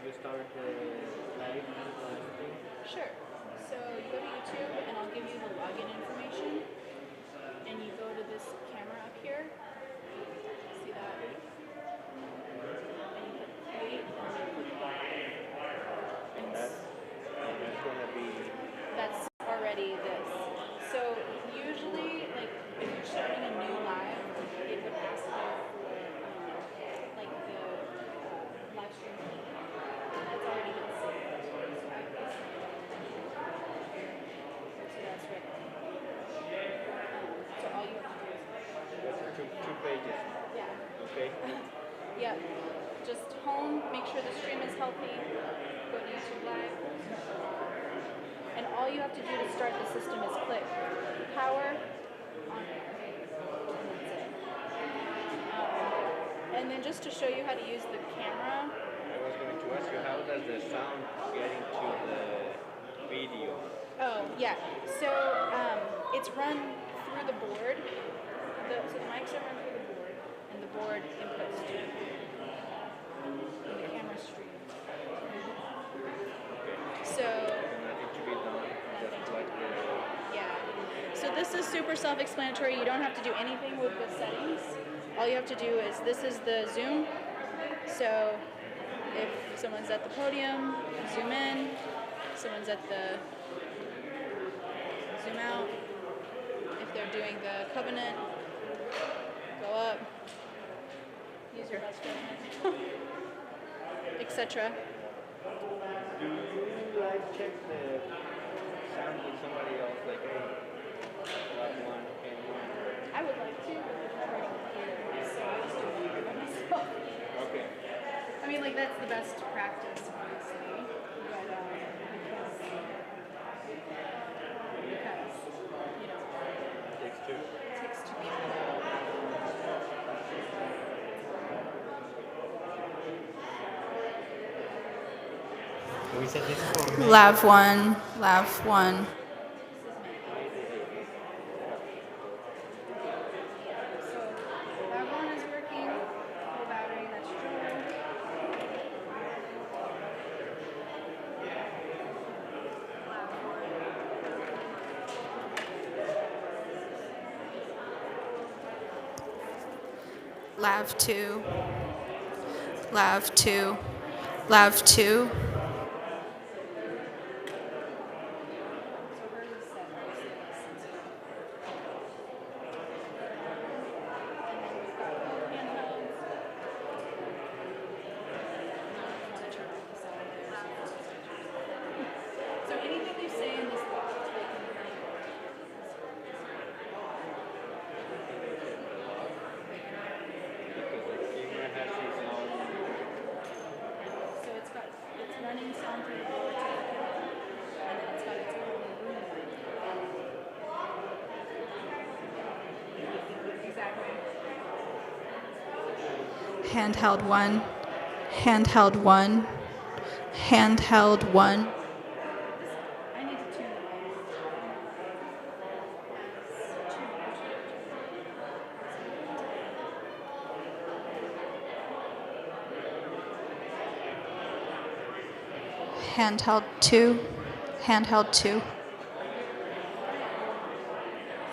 you start the live thing? Sure. So you go to YouTube and I'll give you the login information. And you go to this camera up here. See that? Okay. And you click create and then you click live. And That's gonna be that's already this. So usually, like if you're starting a new live, it would ask you for like the live stream key. That's already been saved. So I pasted it here. So that's right there. So all you have to do is that's two pages. yeah. Okay. Yeah. Just home, make sure the stream is healthy, go to YouTube Live. And all you have to do to start the system is click power on air. And that's it. And then just to show you how to use the camera. I was going to ask you, how does the sound get into the video? Oh, yeah. So it's run through the board. So the mics are run through the board, and the board inputs to and the camera stream. So Nothing to be done. Just like the. yeah. So this is super self-explanatory. You don't have to do anything with the settings. All you have to do is, this is the zoom. So if someone's at the podium, zoom in. Someone's at the zoom out. If they're doing the covenant, go up. Use your best judgment, etc. Do you like check the sound with somebody else? Like, hey, that one, okay, one. I would like to, but it's never here, so I just do it by myself. Okay. I mean, like, that's the best practice, obviously, but because you know, Takes two. it takes two people. We said this for me. Lav 1, Lav 1. So, Lav 1 is working, full battery, that's true. Lav 2, Lav 2, Lav 2. So anything you say in this box, they can hear you. Because the camera has its own. So it's running sound through the board to the camera, and then it's got its own room mic. Exactly. Handheld 1, handheld 1, handheld 1. I need to tune the mics. Handheld 2, handheld 2. So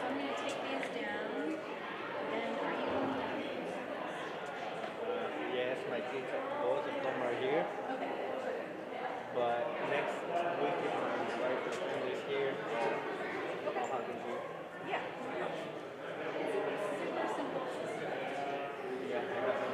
I'm going to take these down. And are you? Yes, my kids, both of them are here. Okay. But next week, if my wife is here, I'll have them here. Yeah. It's a super simple system. Yeah, I got them.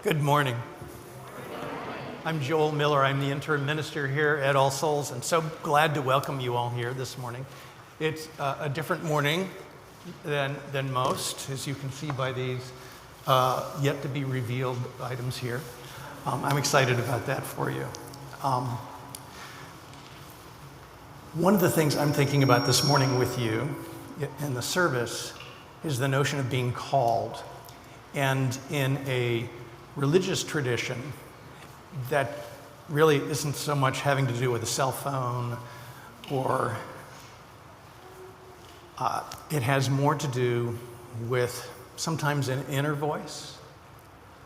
Good morning. I'm Joel Miller. I'm the interim minister here at All Souls, and so glad to welcome you all here this morning. It's a different morning than most, as you can see by these yet to be revealed items here. I'm excited about that for you. One of the things I'm thinking about this morning with you in the service is the notion of being called. And in a religious tradition, that really isn't so much having to do with a cell phone, or it has more to do with sometimes an inner voice,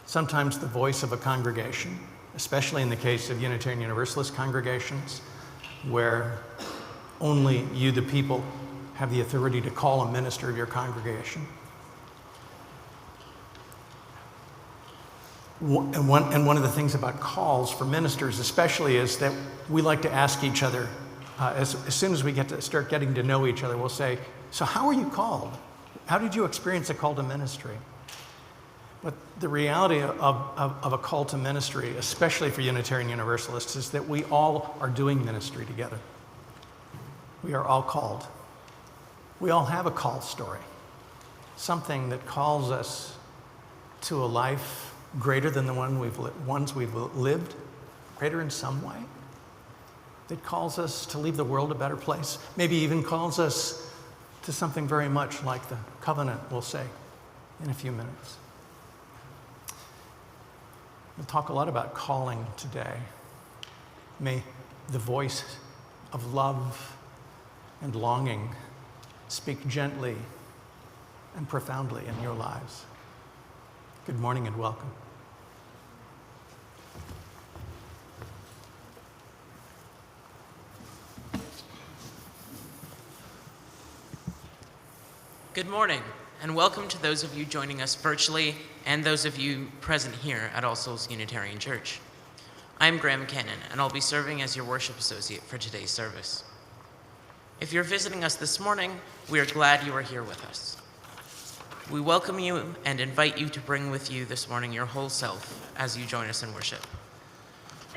sometimes the voice of a congregation, especially in the case of Unitarian Universalist congregations, where only you, the people, have the authority to call a minister of your congregation. And one of the things about calls for ministers especially is that we like to ask each other, as soon as we get to start getting to know each other, we'll say, so how are you called? How did you experience a call to ministry? But the reality of a call to ministry, especially for Unitarian Universalists, is that we all are doing ministry together. We are all called. We all have a call story, something that calls us to a life greater than the ones we've lived, greater in some way, that calls us to leave the world a better place, maybe even calls us to something very much like the covenant we'll say in a few minutes. We'll talk a lot about calling today. May the voice of love and longing speak gently and profoundly in your lives. Good morning and welcome. Good morning, and welcome to those of you joining us virtually and those of you present here at All Souls Unitarian Church. I'm Graham Cannon, and I'll be serving as your worship associate for today's service. If you're visiting us this morning, we are glad you are here with us. We welcome you and invite you to bring with you this morning your whole self as you join us in worship.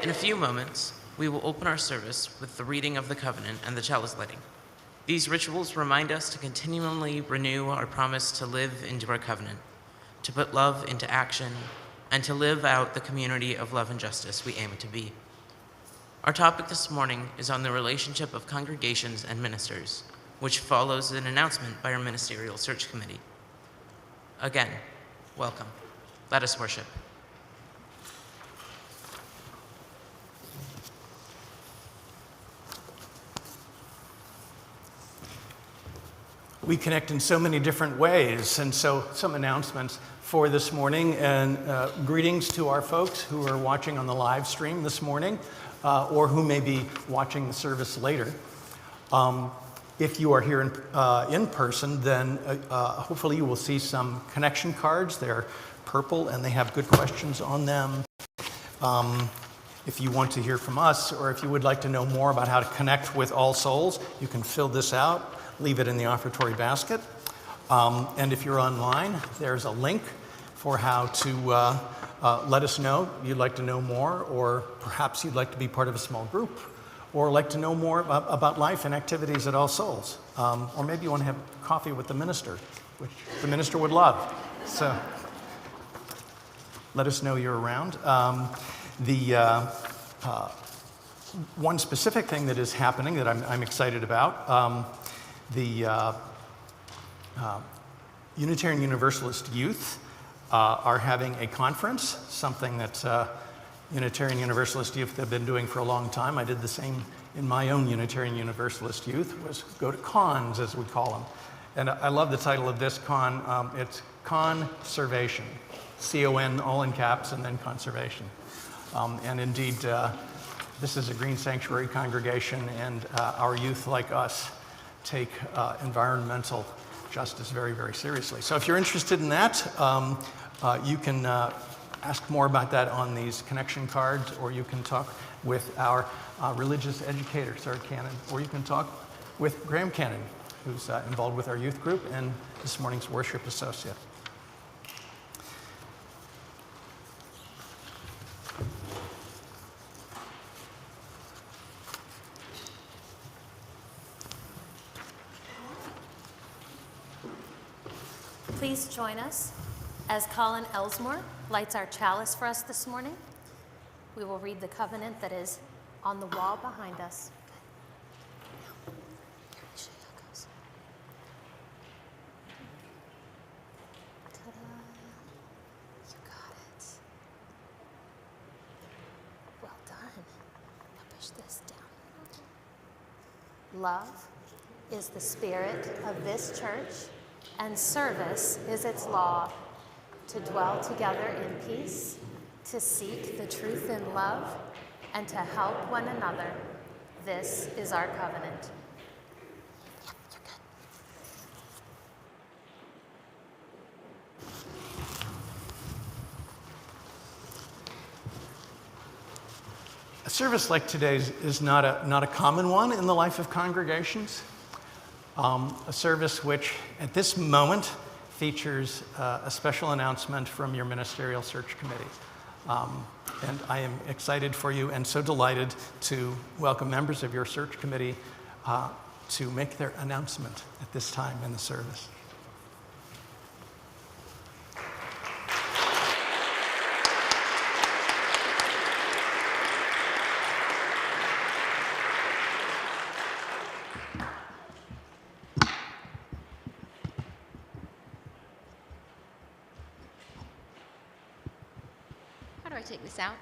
In a few moments, we will open our service with the reading of the covenant and the chalice lighting. These rituals remind us to continually renew our promise to live into our covenant, to put love into action, and to live out the community of love and justice we aim to be. Our topic this morning is on the relationship of congregations and ministers, which follows an announcement by our ministerial search committee. Again, welcome. Let us worship. We connect in so many different ways, and so some announcements for this morning, and greetings to our folks who are watching on the live stream this morning, or who may be watching the service later. If you are here in person, then hopefully you will see some connection cards. They're purple and they have good questions on them. If you want to hear from us, or if you would like to know more about how to connect with All Souls, you can fill this out, leave it in the offertory basket. And if you're online, there's a link for how to let us know you'd like to know more, or perhaps you'd like to be part of a small group, or like to know more about life and activities at All Souls. Or maybe you want to have coffee with the minister, which the minister would love. So let us know you're around. One specific thing that is happening that I'm excited about, the Unitarian Universalist youth are having a conference, something that Unitarian Universalist youth have been doing for a long time. I did the same in my own Unitarian Universalist youth, was go to cons, as we call them. And I love the title of this con. It's Conservation, C-O-N, all in caps, and then conservation. And indeed, this is a Green Sanctuary congregation, and our youth, like us, take environmental justice very, very seriously. So if you're interested in that, you can ask more about that on these connection cards, or you can talk with our religious educator, Sarah Cannon, or you can talk with Graham Cannon, who's involved with our youth group and this morning's worship associate. please join us as Colin Elsmore lights our chalice for us this morning? We will read the covenant that is on the wall behind us. Now, here, let me show you how it goes. Ta-da. You got it. Well done. Now push this down. Love is the spirit of this church, and service is its law, to dwell together in peace, to seek the truth in love, and to help one another. This is our covenant. Yep, you're good. A service like today's is not a common one in the life of congregations. A service which, at this moment, features a special announcement from your ministerial search committee. And I am excited for you and so delighted to welcome members of your search committee to make their announcement at this time in the service. How do I take this out?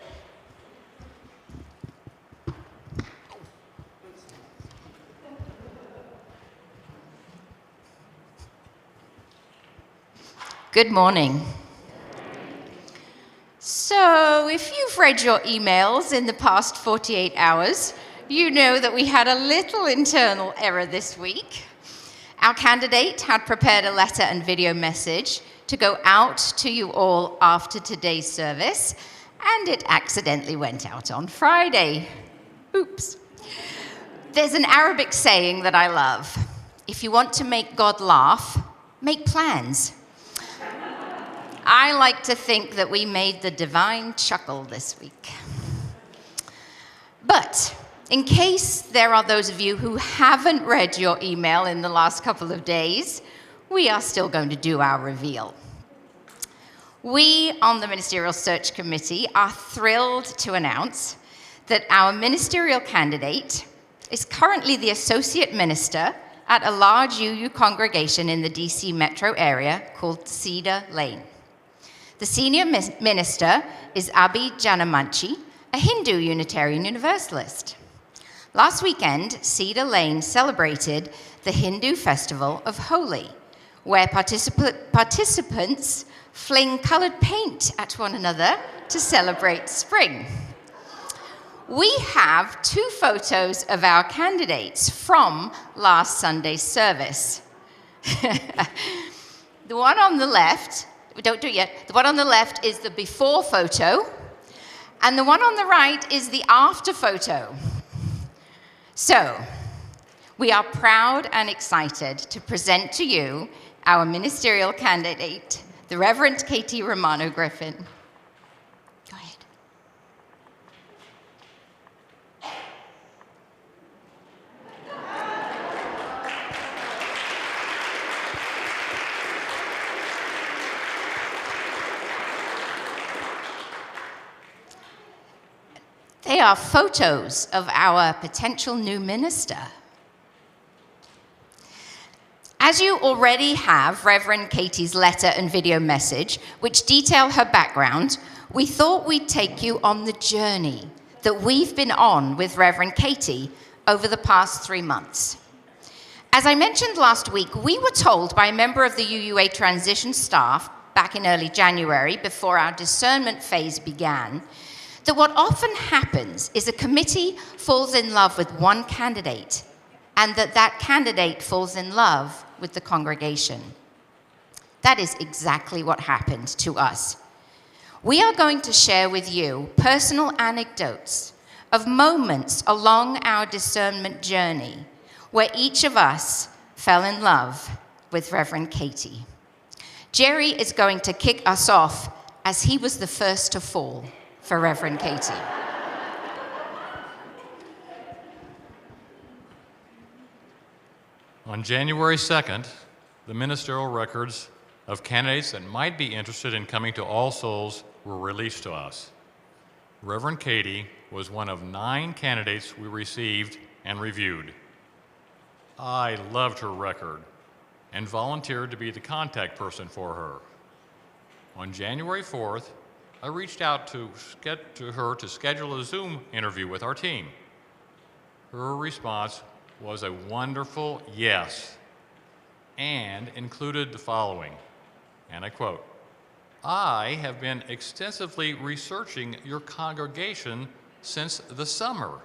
Good morning. So, if you've read your emails in the past 48 hours, you know that we had a little internal error this week. Our candidate had prepared a letter and video message to go out to you all after today's service, and it accidentally went out on Friday. Oops. There's an Arabic saying that I love. If you want to make God laugh, make plans. I like to think that we made the divine chuckle this week. But in case there are those of you who haven't read your email in the last couple of days, we are still going to do our reveal. We on the Ministerial Search Committee are thrilled to announce that our ministerial candidate is currently the associate minister at a large UU congregation in the DC metro area called Cedar Lane. The senior minister is Abhi Janamanchi, a Hindu Unitarian Universalist. Last weekend, Cedar Lane celebrated the Hindu festival of Holi, where participants fling colored paint at one another to celebrate spring. We have 2 photos of our candidates from last Sunday's service. The one on the left, don't do it yet, the one on the left is the before photo, and the one on the right is the after photo. So, we are proud and excited to present to you our ministerial candidate, the Reverend Katie Romano Griffin. Go ahead. They are photos of our potential new minister. As you already have Reverend Katie's letter and video message, which detail her background, we thought we'd take you on the journey that we've been on with Reverend Katie over the past 3 months. As I mentioned last week, we were told by a member of the UUA transition staff back in early January, before our discernment phase began, that what often happens is a committee falls in love with one candidate, and that candidate falls in love with the congregation. That is exactly what happened to us. We are going to share with you personal anecdotes of moments along our discernment journey where each of us fell in love with Reverend Katie. Jerry is going to kick us off as he was the first to fall for Reverend Katie. On January 2nd, the ministerial records of candidates that might be interested in coming to All Souls were released to us. Reverend Katie was one of 9 candidates we received and reviewed. I loved her record and volunteered to be the contact person for her. On January 4th, I reached out to her to schedule a Zoom interview with our team. Her response was a wonderful yes, and included the following, and I quote, "I have been extensively researching your congregation since the summer,"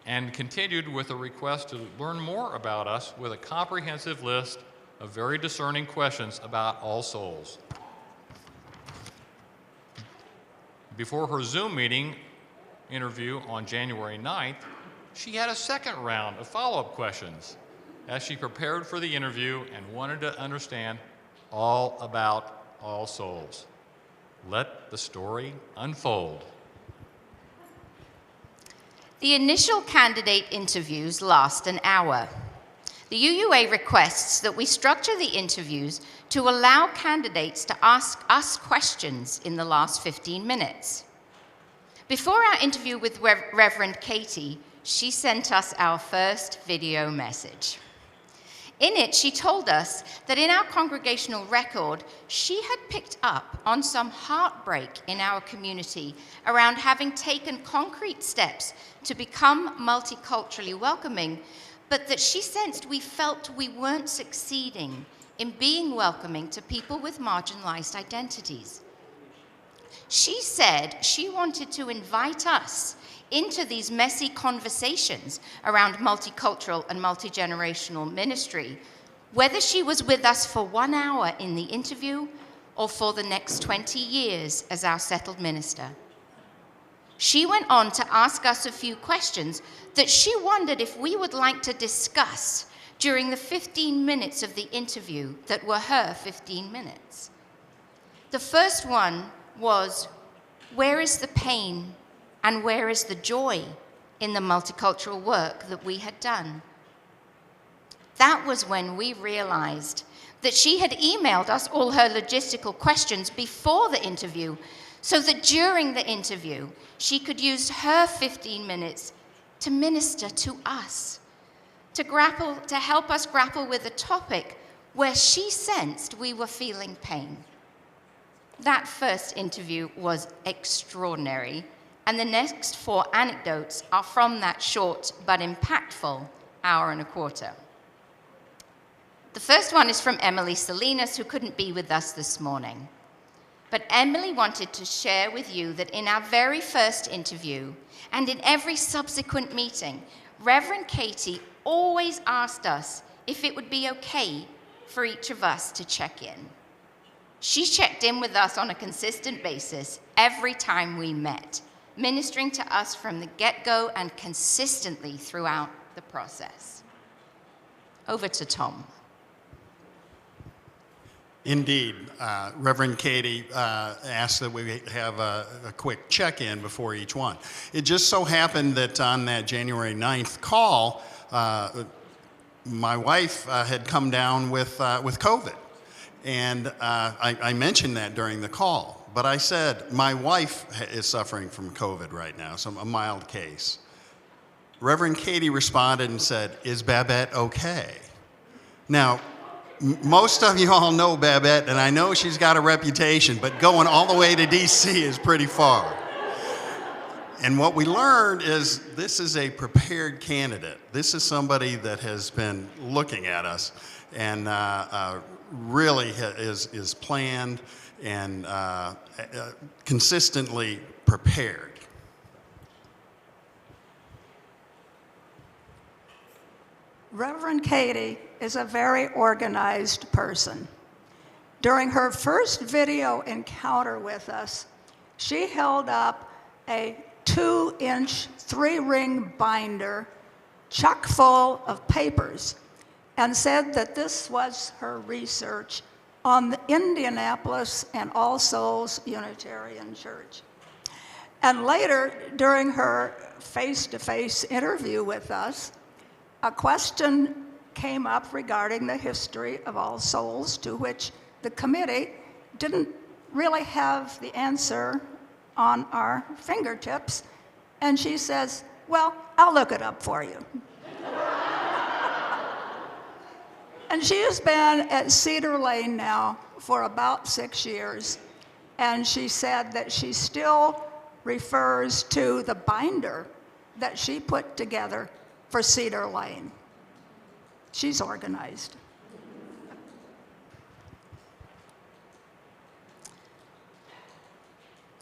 and continued with a request to learn more about us with a comprehensive list of very discerning questions about All Souls. Before her Zoom meeting interview on January 9th, she had a second round of follow-up questions as she prepared for the interview and wanted to understand all about All Souls. Let the story unfold. The initial candidate interviews last an hour. The UUA requests that we structure the interviews to allow candidates to ask us questions in the last 15 minutes. Before our interview with Reverend Katie, she sent us our first video message. In it, she told us that in our congregational record, she had picked up on some heartbreak in our community around having taken concrete steps to become multiculturally welcoming, but that she sensed we felt we weren't succeeding in being welcoming to people with marginalized identities. She said she wanted to invite us into these messy conversations around multicultural and multi-generational ministry, whether she was with us for 1 hour in the interview or for the next 20 years as our settled minister. She went on to ask us a few questions that she wondered if we would like to discuss during the 15 minutes of the interview that were her 15 minutes. The first one was, where is the pain and where is the joy in the multicultural work that we had done? That was when we realized that she had emailed us all her logistical questions before the interview, so that during the interview, she could use her 15 minutes to minister to us, to help us grapple with a topic where she sensed we were feeling pain. That first interview was extraordinary, and the next 4 anecdotes are from that short but impactful hour and a quarter. The first one is from Emily Salinas, who couldn't be with us this morning. But Emily wanted to share with you that in our very first interview and in every subsequent meeting, Reverend Katie always asked us if it would be okay for each of us to check in. She checked in with us on a consistent basis every time we met, ministering to us from the get-go and consistently throughout the process. Over to Tom. Indeed. Reverend Katie asked that we have a quick check-in before each one. It just so happened that on that January 9th call, my wife had come down with COVID. And I mentioned that during the call. But I said, my wife is suffering from COVID right now, so a mild case. Reverend Katie responded and said, is Babette okay? Now, most of you all know Babette, and I know she's got a reputation, but going all the way to DC is pretty far. And what we learned is this is a prepared candidate. This is somebody that has been looking at us and really is planned and consistently prepared. Reverend Katie is a very organized person. During her first video encounter with us, she held up a 2-inch 3-ring binder chock full of papers and said that this was her research on the Indianapolis and All Souls Unitarian Church. And later, during her face-to-face interview with us, a question came up regarding the history of All Souls, to which the committee didn't really have the answer on our fingertips. And she says, well, I'll look it up for you. And she has been at Cedar Lane now for about 6 years. And she said that she still refers to the binder that she put together for Cedar Lane. She's organized.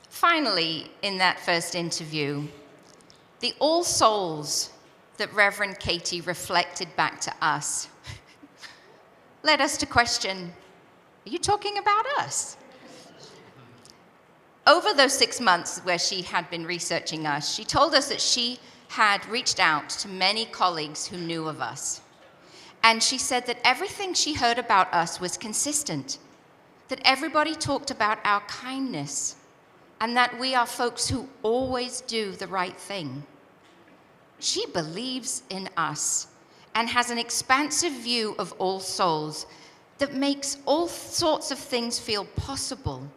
Finally, in that first interview, the All Souls that Reverend Katie reflected back to us led us to question, are you talking about us? Over those 6 months where she had been researching us, she told us that she had reached out to many colleagues who knew of us. And she said that everything she heard about us was consistent, that everybody talked about our kindness, and that we are folks who always do the right thing. She believes in us and has an expansive view of All Souls that makes all sorts of things feel possible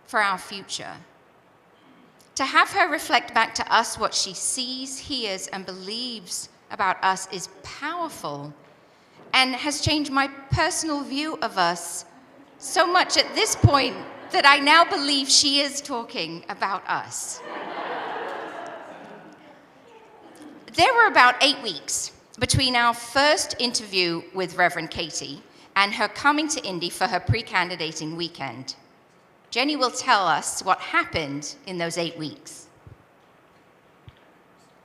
for our future. To have her reflect back to us what she sees, hears, and believes about us is powerful and has changed my personal view of us so much at this point that I now believe she is talking about us. There were about 8 weeks between our first interview with Reverend Katie and her coming to Indy for her pre-candidating weekend. Jenny will tell us what happened in those 8 weeks.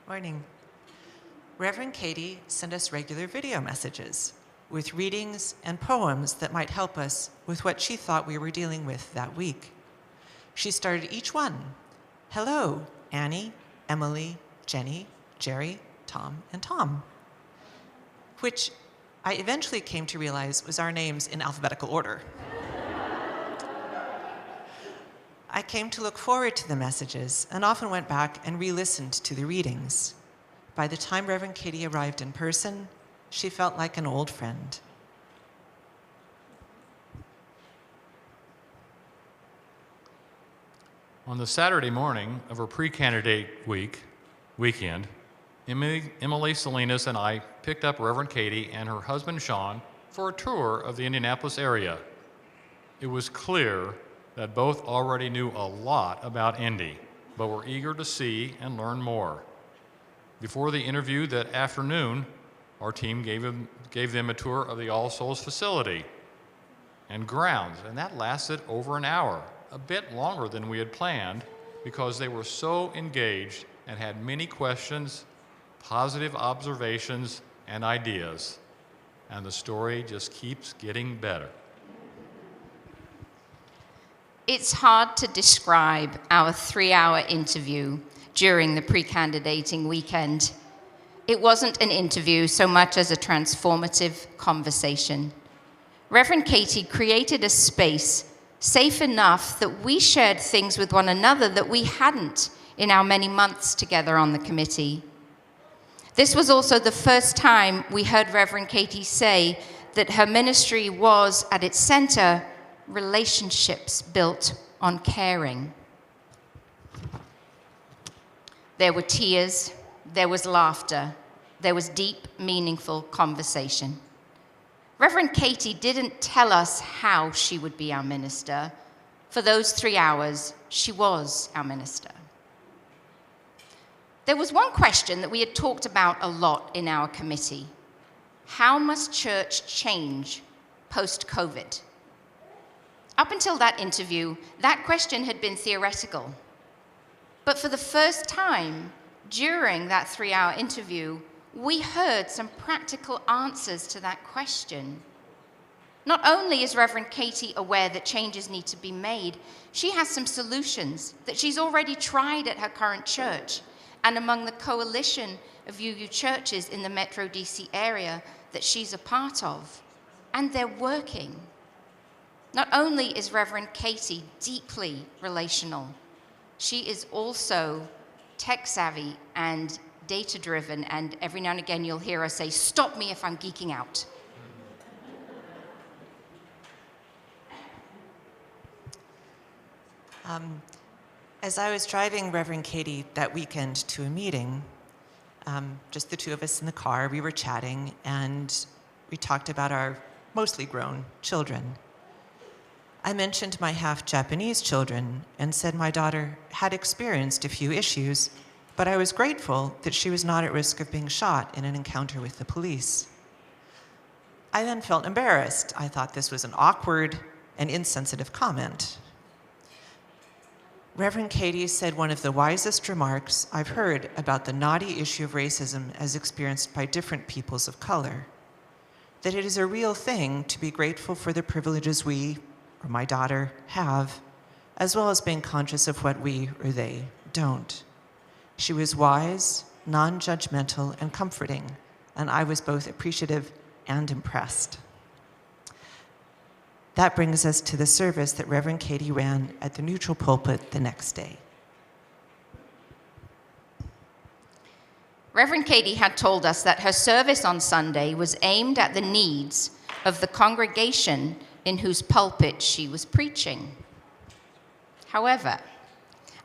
Morning. Reverend Katie sent us regular video messages with readings and poems that might help us with what she thought we were dealing with that week. She started each one. Hello, Annie, Emily, Jenny, Jerry, Tom, and Tom, which I eventually came to realize was our names in alphabetical order. I came to look forward to the messages and often went back and re-listened to the readings. By the time Reverend Katie arrived in person, she felt like an old friend. On the Saturday morning of her pre-candidate weekend, Emily Salinas and I picked up Reverend Katie and her husband Sean for a tour of the Indianapolis area. It was clear that both already knew a lot about Indy, but were eager to see and learn more. Before the interview that afternoon, our team gave them a tour of the All Souls facility and grounds, and that lasted over an hour, a bit longer than we had planned because they were so engaged and had many questions, positive observations, and ideas. And the story just keeps getting better. It's hard to describe our 3-hour interview during the pre-candidating weekend. It wasn't an interview so much as a transformative conversation. Reverend Katie created a space safe enough that we shared things with one another that we hadn't in our many months together on the committee. This was also the first time we heard Reverend Katie say that her ministry was, at its center, relationships built on caring. There were tears, there was laughter, there was deep, meaningful conversation. Reverend Katie didn't tell us how she would be our minister. For those 3 hours, she was our minister. There was one question that we had talked about a lot in our committee. How must church change post-COVID? Up until that interview, that question had been theoretical. But for the first time during that 3-hour interview, we heard some practical answers to that question. Not only is Reverend Katie aware that changes need to be made, she has some solutions that she's already tried at her current church and among the coalition of UU churches in the Metro DC area that she's a part of. And they're working. Not only is Reverend Katie deeply relational, she is also tech-savvy and data-driven, and every now and again you'll hear her say, "Stop me if I'm geeking out." As I was driving Reverend Katie that weekend to a meeting, just the two of us in the car, we were chatting, and we talked about our mostly grown children. I mentioned my half-Japanese children and said my daughter had experienced a few issues, but I was grateful that she was not at risk of being shot in an encounter with the police. I then felt embarrassed. I thought this was an awkward and insensitive comment. Reverend Katie said one of the wisest remarks I've heard about the knotty issue of racism as experienced by different peoples of color, that it is a real thing to be grateful for the privileges we, or my daughter, have, as well as being conscious of what we or they don't. She was wise, non-judgmental, and comforting, and I was both appreciative and impressed. That brings us to the service that Reverend Katie ran at the neutral pulpit the next day. Reverend Katie had told us that her service on Sunday was aimed at the needs of the congregation in whose pulpit she was preaching. However,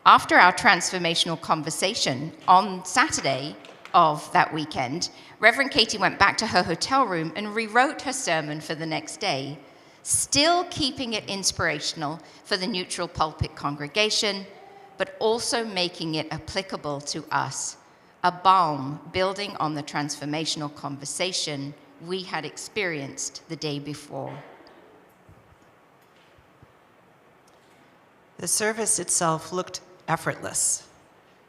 after our transformational conversation on Saturday of that weekend, Reverend Katie went back to her hotel room and rewrote her sermon for the next day, still keeping it inspirational for the neutral pulpit congregation, but also making it applicable to us, a balm building on the transformational conversation we had experienced the day before. The service itself looked effortless.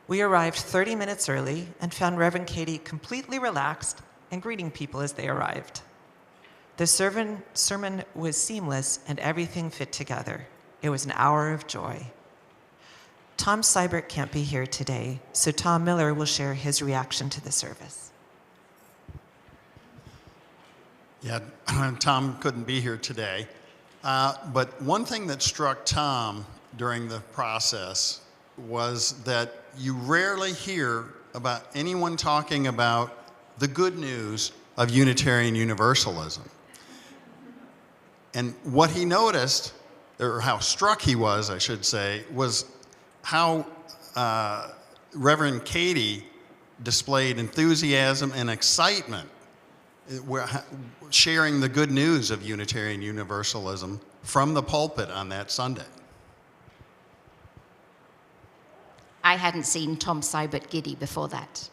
We arrived 30 minutes early and found Reverend Katie completely relaxed and greeting people as they arrived. The sermon was seamless and everything fit together. It was an hour of joy. Tom Seibert can't be here today, so Tom Miller will share his reaction to the service. Yeah, Tom couldn't be here today. But one thing that struck Tom during the process was that you rarely hear about anyone talking about the good news of Unitarian Universalism. And what he noticed, or how struck he was, I should say, was how Reverend Katie displayed enthusiasm and excitement sharing the good news of Unitarian Universalism from the pulpit on that Sunday. I hadn't seen Tom Seibert giddy before that.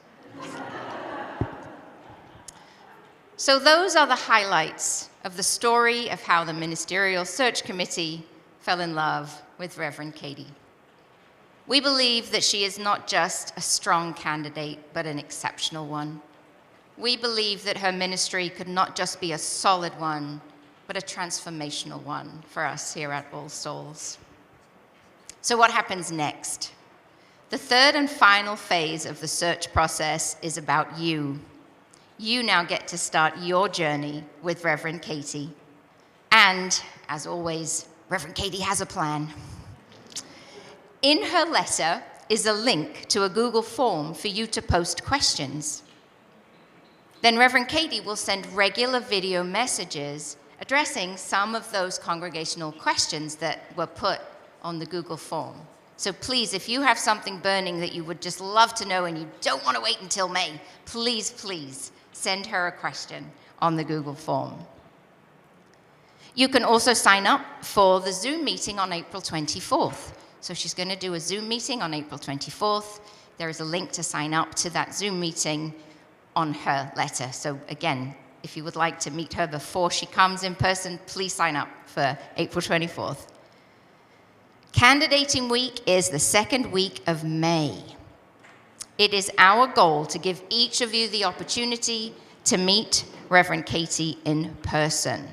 So those are the highlights of the story of how the Ministerial Search Committee fell in love with Reverend Katie. We believe that she is not just a strong candidate, but an exceptional one. We believe that her ministry could not just be a solid one, but a transformational one for us here at All Souls. So what happens next? The third and final phase of the search process is about you. You now get to start your journey with Reverend Katie. And, as always, Reverend Katie has a plan. In her letter is a link to a Google form for you to post questions. Then Reverend Katie will send regular video messages addressing some of those congregational questions that were put on the Google form. So please, if you have something burning that you would just love to know and you don't want to wait until May, please, please send her a question on the Google form. You can also sign up for the Zoom meeting on April 24th. So she's going to do a Zoom meeting on April 24th. There is a link to sign up to that Zoom meeting on her letter. So again, if you would like to meet her before she comes in person, please sign up for April 24th. Candidating week is the second week of May. It is our goal to give each of you the opportunity to meet Reverend Katie in person.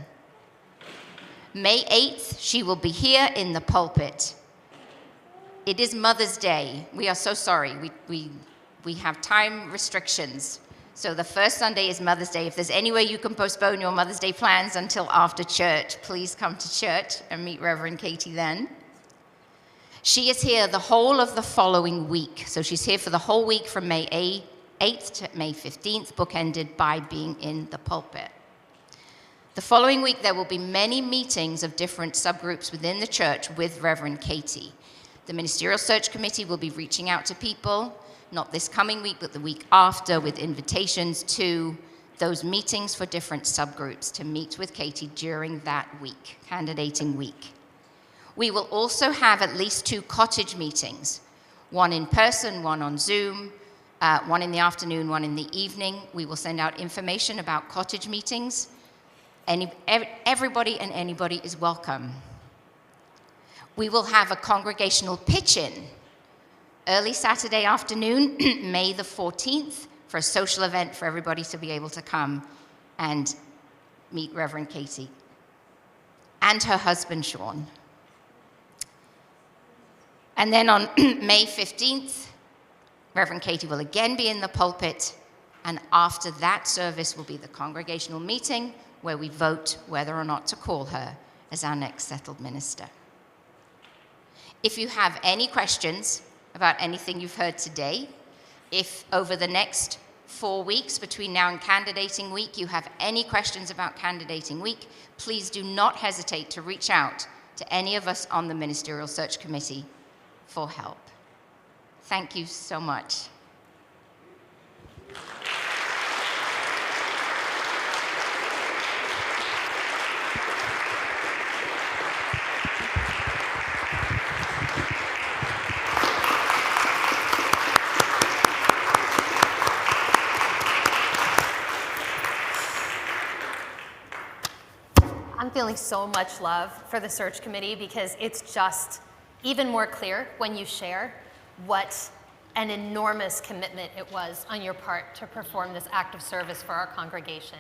May 8th, she will be here in the pulpit. It is Mother's Day. We are so sorry. We have time restrictions. So the first Sunday is Mother's Day. If there's any way you can postpone your Mother's Day plans until after church, please come to church and meet Reverend Katie then. She is here the whole of the following week. So she's here for the whole week from May 8th to May 15th, bookended by being in the pulpit. The following week, there will be many meetings of different subgroups within the church with Reverend Katie. The Ministerial Search Committee will be reaching out to people, not this coming week, but the week after, with invitations to those meetings for different subgroups to meet with Katie during that week, candidating week. We will also have at least 2 cottage meetings, one in person, one on Zoom, one in the afternoon, one in the evening. We will send out information about cottage meetings. Everybody and anybody is welcome. We will have a congregational pitch-in early Saturday afternoon, May the 14th, for a social event for everybody to be able to come and meet Reverend Katie and her husband, Sean. And then on May 15th, Reverend Katie will again be in the pulpit, and after that service will be the congregational meeting where we vote whether or not to call her as our next settled minister. If you have any questions about anything you've heard today, if over the next 4 weeks between now and candidating week you have any questions about candidating week, please do not hesitate to reach out to any of us on the Ministerial Search Committee for help. Thank you so much. I'm feeling so much love for the search committee because it's just even more clear when you share what an enormous commitment it was on your part to perform this act of service for our congregation.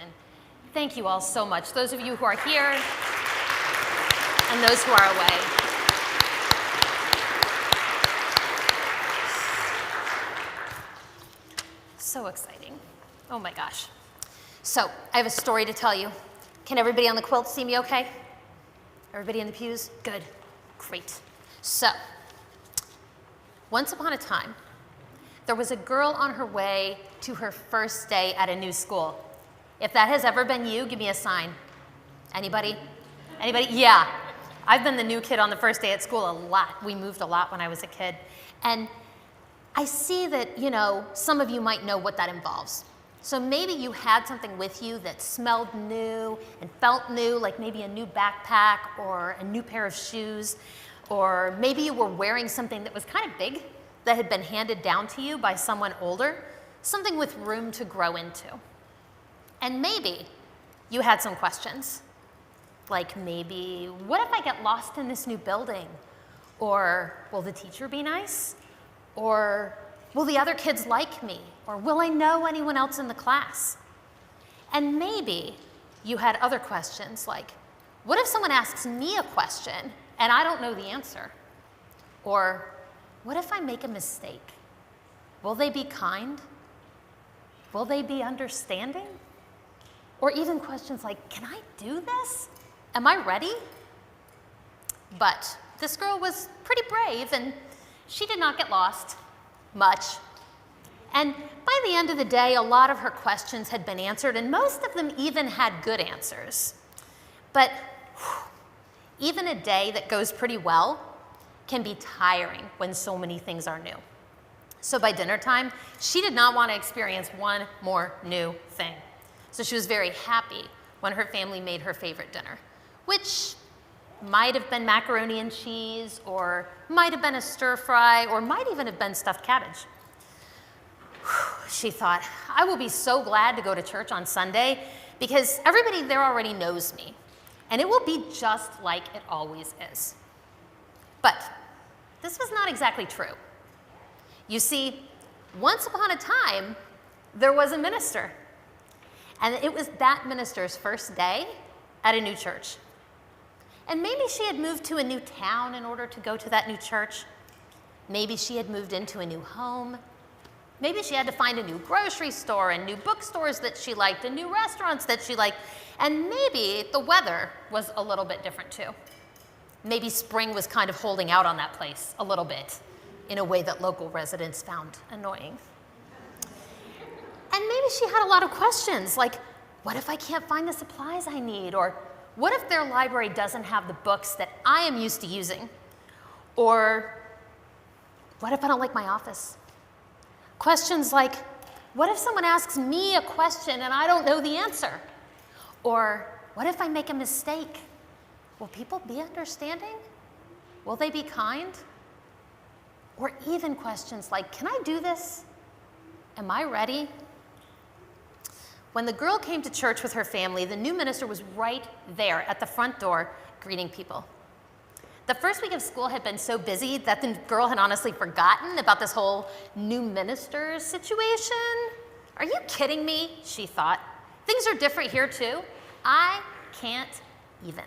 Thank you all so much, those of you who are here and those who are away. So exciting. Oh my gosh. So I have a story to tell you. Can everybody on the quilt see me okay? Everybody in the pews? Good. Great. So, once upon a time, there was a girl on her way to her first day at a new school. If that has ever been you, give me a sign. Anybody? Anybody? Yeah. I've been the new kid on the first day at school a lot. We moved a lot when I was a kid. And I see that, some of you might know what that involves. So maybe you had something with you that smelled new and felt new, like maybe a new backpack or a new pair of shoes, or maybe you were wearing something that was kind of big that had been handed down to you by someone older, something with room to grow into. And maybe you had some questions, like maybe, what if I get lost in this new building? Or, will the teacher be nice? Or, will the other kids like me? Or will I know anyone else in the class? And maybe you had other questions like, what if someone asks me a question and I don't know the answer? Or what if I make a mistake? Will they be kind? Will they be understanding? Or even questions like, can I do this? Am I ready? But this girl was pretty brave and she did not get lost much. And by the end of the day, a lot of her questions had been answered, and most of them even had good answers. But even a day that goes pretty well can be tiring when so many things are new. So by dinner time, she did not want to experience one more new thing. So she was very happy when her family made her favorite dinner, which might have been macaroni and cheese, or might have been a stir fry, or might even have been stuffed cabbage. She thought, I will be so glad to go to church on Sunday because everybody there already knows me, and it will be just like it always is. But this was not exactly true. You see, once upon a time, there was a minister, and it was that minister's first day at a new church. And maybe she had moved to a new town in order to go to that new church. Maybe she had moved into a new home. Maybe she had to find a new grocery store and new bookstores that she liked and new restaurants that she liked. And maybe the weather was a little bit different too. Maybe spring was kind of holding out on that place a little bit in a way that local residents found annoying. And maybe she had a lot of questions like, what if I can't find the supplies I need? Or what if their library doesn't have the books that I am used to using? Or What if I don't like my office? Questions like, what if someone asks me a question and I don't know the answer? Or what if I make a mistake? Will people be understanding? Will they be kind? Or even questions like, can I do this? Am I ready? When the girl came to church with her family, the new minister was right there at the front door greeting people. The first week of school had been so busy that the girl had honestly forgotten about this whole new minister situation. Are you kidding me? She thought. Things are different here too. I can't even.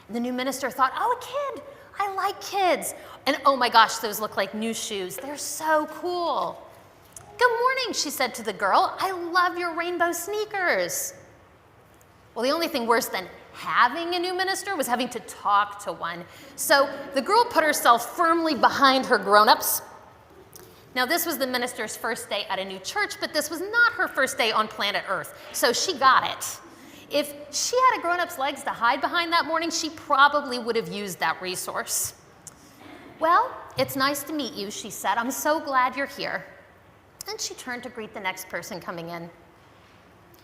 And the new minister thought, oh, a kid. I like kids. And oh my gosh, those look like new shoes. They're so cool. Good morning, she said to the girl. I love your rainbow sneakers. Well, the only thing worse than having a new minister was having to talk to one. So the girl put herself firmly behind her grown-ups. Now, this was the minister's first day at a new church, but this was not her first day on planet Earth, so she got it. If she had a grown-up's legs to hide behind that morning, she probably would have used that resource. Well, it's nice to meet you, she said. I'm so glad you're here. And she turned to greet the next person coming in.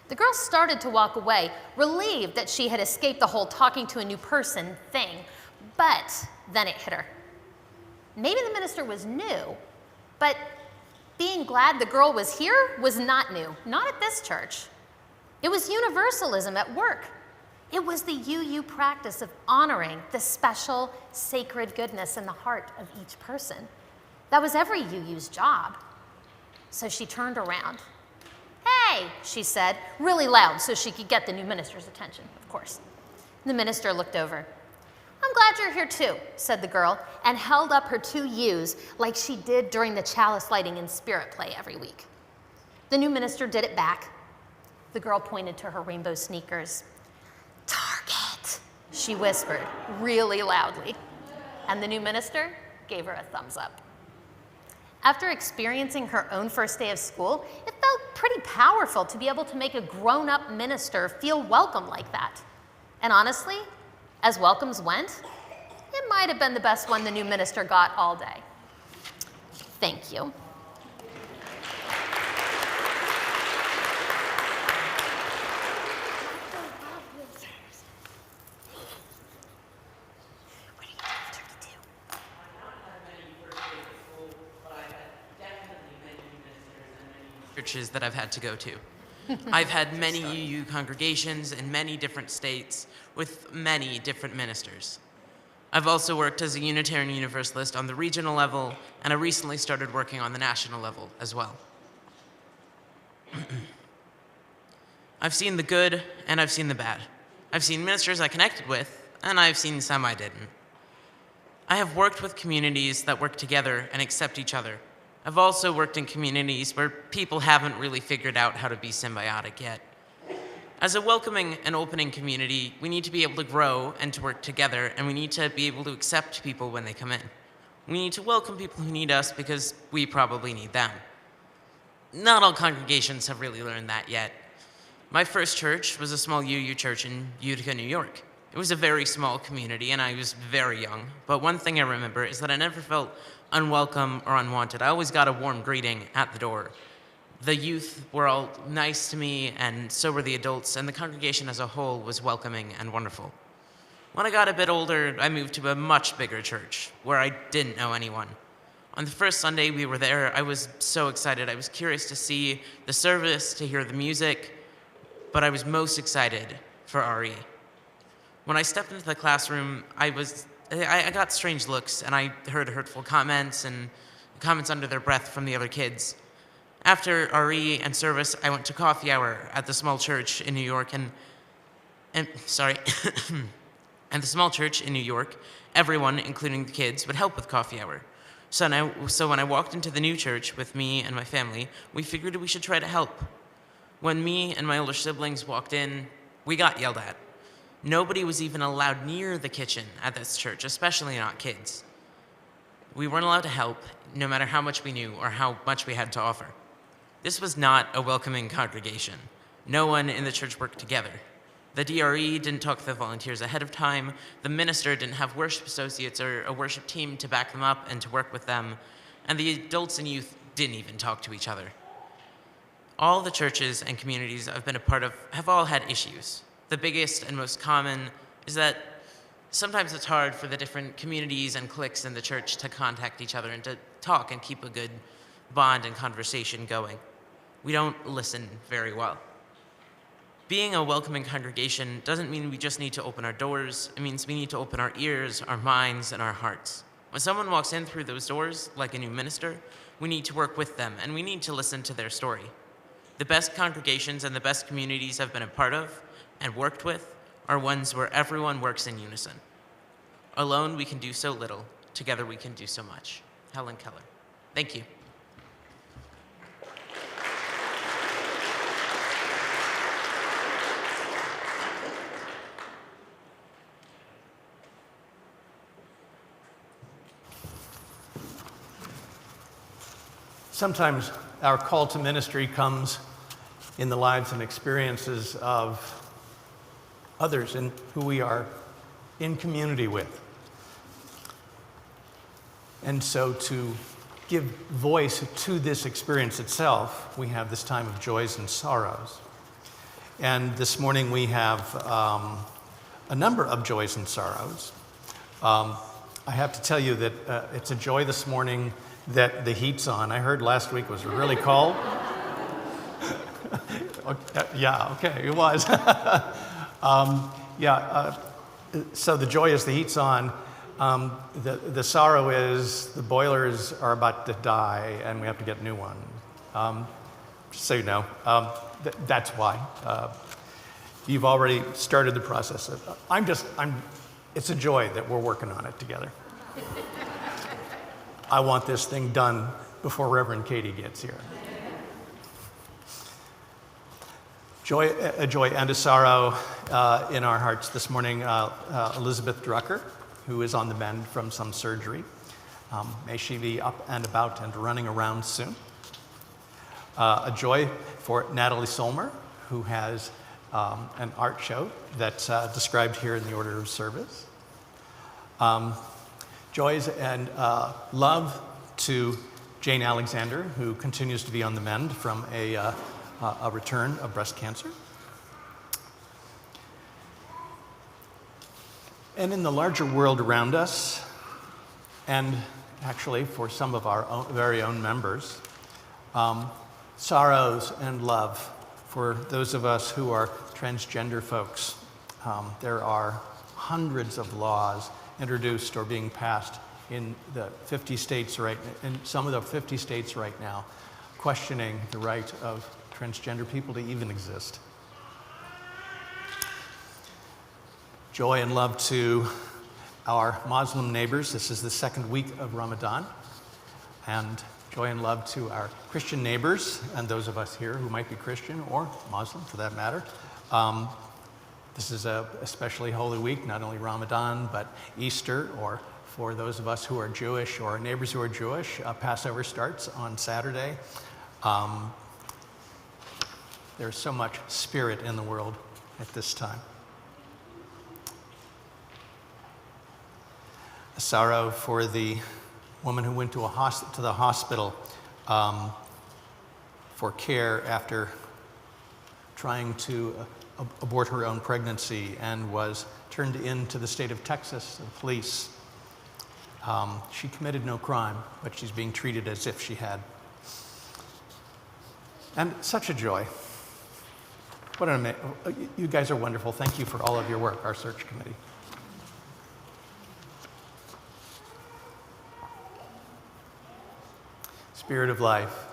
The girl started to walk away, relieved that she had escaped the whole talking to a new person thing, but then it hit her. Maybe the minister was new, but being glad the girl was here was not new, not at this church. It was universalism at work. It was the UU practice of honoring the special, sacred goodness in the heart of each person. That was every UU's job. So she turned around. Hey, she said, really loud so she could get the new minister's attention, of course. The minister looked over. I'm glad you're here too, said the girl, and held up her 2 U's like she did during the chalice lighting and spirit play every week. The new minister did it back. The girl pointed to her rainbow sneakers. Target, she whispered really loudly. And the new minister gave her a thumbs up. After experiencing her own first day of school, it felt pretty powerful to be able to make a grown-up minister feel welcome like that. And honestly, as welcomes went, it might have been the best one the new minister got all day. Thank you. Churches that I've had to go to. I've had many UU congregations in many different states with many different ministers. I've also worked as a Unitarian Universalist on the regional level, and I recently started working on the national level as well. I've seen the good and I've seen the bad. I've seen ministers I connected with, and I've seen some I didn't. I have worked with communities that work together and accept each other. I've also worked in communities where people haven't really figured out how to be symbiotic yet. As a welcoming and opening community, we need to be able to grow and to work together, and we need to be able to accept people when they come in. We need to welcome people who need us because we probably need them. Not all congregations have really learned that yet. My first church was a small UU church in Utica, New York. It was a very small community, and I was very young, but one thing I remember is that I never felt unwelcome or unwanted. I always got a warm greeting at the door. The youth were all nice to me, and so were the adults, and the congregation as a whole was welcoming and wonderful. When I got a bit older, I moved to a much bigger church, where I didn't know anyone. On the first Sunday we were there, I was so excited. I was curious to see the service, to hear the music, but I was most excited for RE. When I stepped into the classroom, I got strange looks, and I heard hurtful comments and comments under their breath from the other kids. After RE and service, I went to coffee hour at the small church in New York, and the small church in New York, everyone, including the kids, would help with coffee hour. So when I walked into the new church with me and my family, we figured we should try to help. When me and my older siblings walked in, we got yelled at. Nobody was even allowed near the kitchen at this church, especially not kids. We weren't allowed to help, no matter how much we knew or how much we had to offer. This was not a welcoming congregation. No one in the church worked together. The DRE didn't talk to the volunteers ahead of time. The minister didn't have worship associates or a worship team to back them up and to work with them. And the adults and youth didn't even talk to each other. All the churches and communities I've been a part of have all had issues. The biggest and most common is that sometimes it's hard for the different communities and cliques in the church to contact each other and to talk and keep a good bond and conversation going. We don't listen very well. Being a welcoming congregation doesn't mean we just need to open our doors. It means we need to open our ears, our minds, and our hearts. When someone walks in through those doors, like a new minister, we need to work with them, and we need to listen to their story. The best congregations and the best communities I've been a part of and worked with are ones where everyone works in unison. Alone, we can do so little. Together, we can do so much. Helen Keller. Thank you. Sometimes our call to ministry comes in the lives and experiences of others and who we are in community with. And so to give voice to this experience itself, we have this time of joys and sorrows. And this morning we have a number of joys and sorrows. I have to tell you that it's a joy this morning that the heat's on. I heard last week was really cold. Yeah, okay, it was. So the joy is the heat's on. The sorrow is the boilers are about to die and we have to get new ones. Just so you know, that's why. You've already started the process. It's a joy that we're working on it together. I want this thing done before Reverend Katie gets here. A joy and a sorrow in our hearts this morning. Elizabeth Drucker, who is on the mend from some surgery. May she be up and about and running around soon. A joy for Natalie Solmer, who has an art show that's described here in the order of service. Joys and love to Jane Alexander, who continues to be on the mend from a return of breast cancer. And in the larger world around us, and actually for some of our very own members, sorrows and love for those of us who are transgender folks. There are hundreds of laws introduced or being passed in the 50 states in some of the 50 states right now, questioning the right of transgender people to even exist. Joy and love to our Muslim neighbors. This is the second week of Ramadan. And joy and love to our Christian neighbors and those of us here who might be Christian or Muslim for that matter. This is a especially holy week, not only Ramadan, but Easter, or for those of us who are Jewish or our neighbors who are Jewish, Passover starts on Saturday. There's so much spirit in the world at this time. A sorrow for the woman who went to the hospital for care after trying to abort her own pregnancy and was turned into the state of Texas, the police. She committed no crime, but she's being treated as if she had. And such a joy. What an you guys are wonderful. Thank you for all of your work, our search committee. Spirit of life.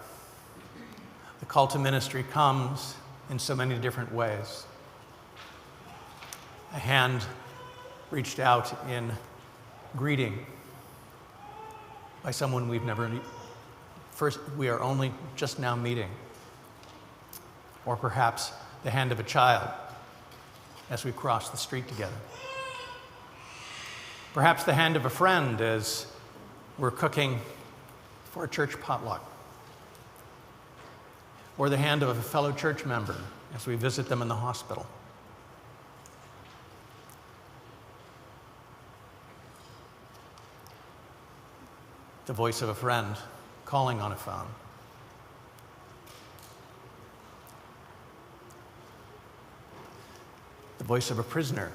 The call to ministry comes in so many different ways. A hand reached out in greeting by someone we are only just now meeting. Or perhaps the hand of a child as we cross the street together. Perhaps the hand of a friend as we're cooking for a church potluck. Or the hand of a fellow church member as we visit them in the hospital. the voice of a friend calling on a phone. The voice of a prisoner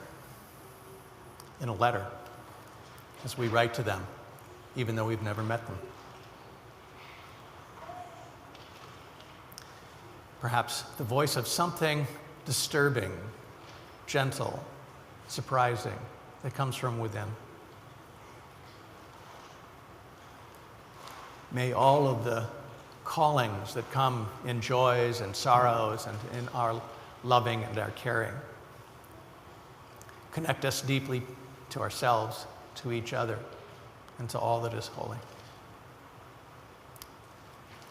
in a letter as we write to them, even though we've never met them. Perhaps the voice of something disturbing, gentle, surprising, that comes from within. May all of the callings that come in joys and sorrows and in our loving and our caring connect us deeply to ourselves, to each other, and to all that is holy.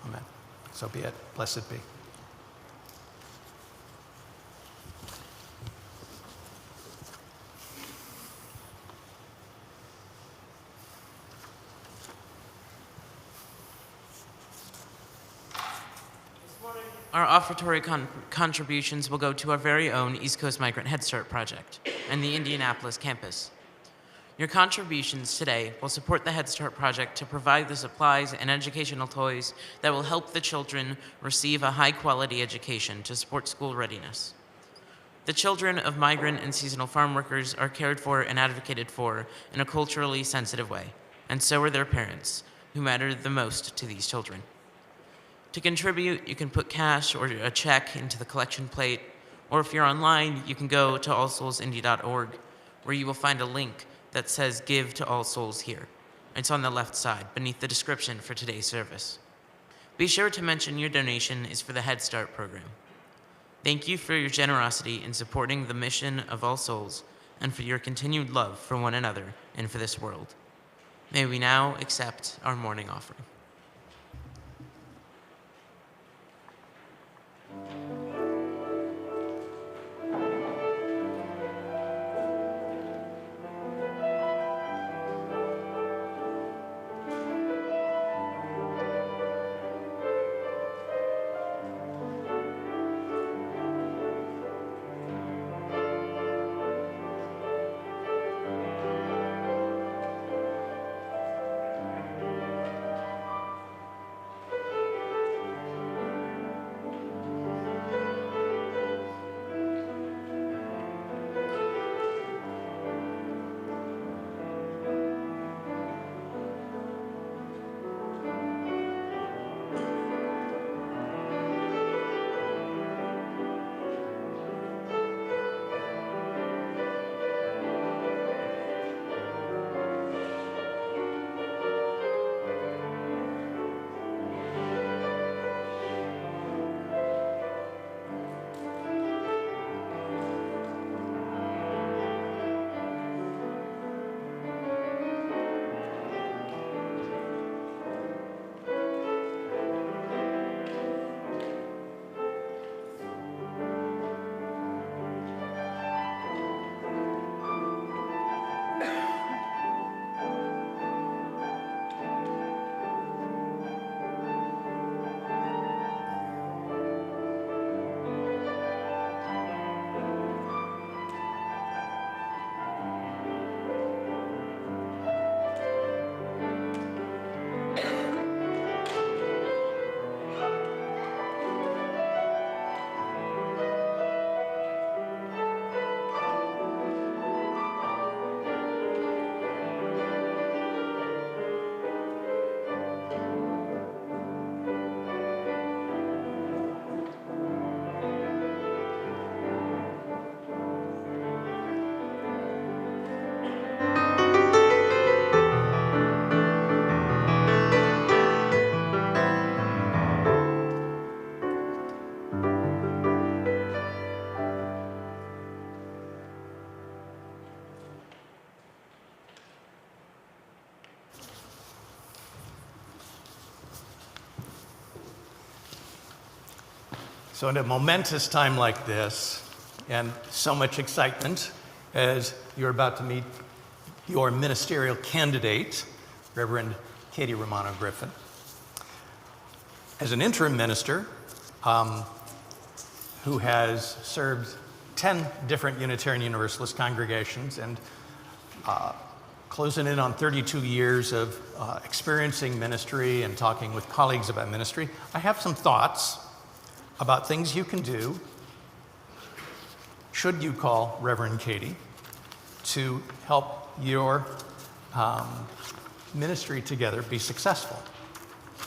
Amen. So be it. Blessed be. Our offertory contributions will go to our very own East Coast Migrant Head Start project and the Indianapolis campus. Your contributions today will support the Head Start project to provide the supplies and educational toys that will help the children receive a high-quality education to support school readiness. The children of migrant and seasonal farm workers are cared for and advocated for in a culturally sensitive way, and so are their parents, who matter the most to these children. To contribute, you can put cash or a check into the collection plate, or if you're online, you can go to allsoulsindy.org, where you will find a link that says Give to All Souls here. It's on the left side, beneath the description for today's service. Be sure to mention your donation is for the Head Start program. Thank you for your generosity in supporting the mission of All Souls and for your continued love for one another and for this world. May we now accept our morning offering. So in a momentous time like this, and so much excitement as you're about to meet your ministerial candidate, Reverend Katie Romano Griffin. As an interim minister who has served 10 different Unitarian Universalist congregations and closing in on 32 years of experiencing ministry and talking with colleagues about ministry, I have some thoughts about things you can do, should you call Reverend Katie, to help your ministry together be successful.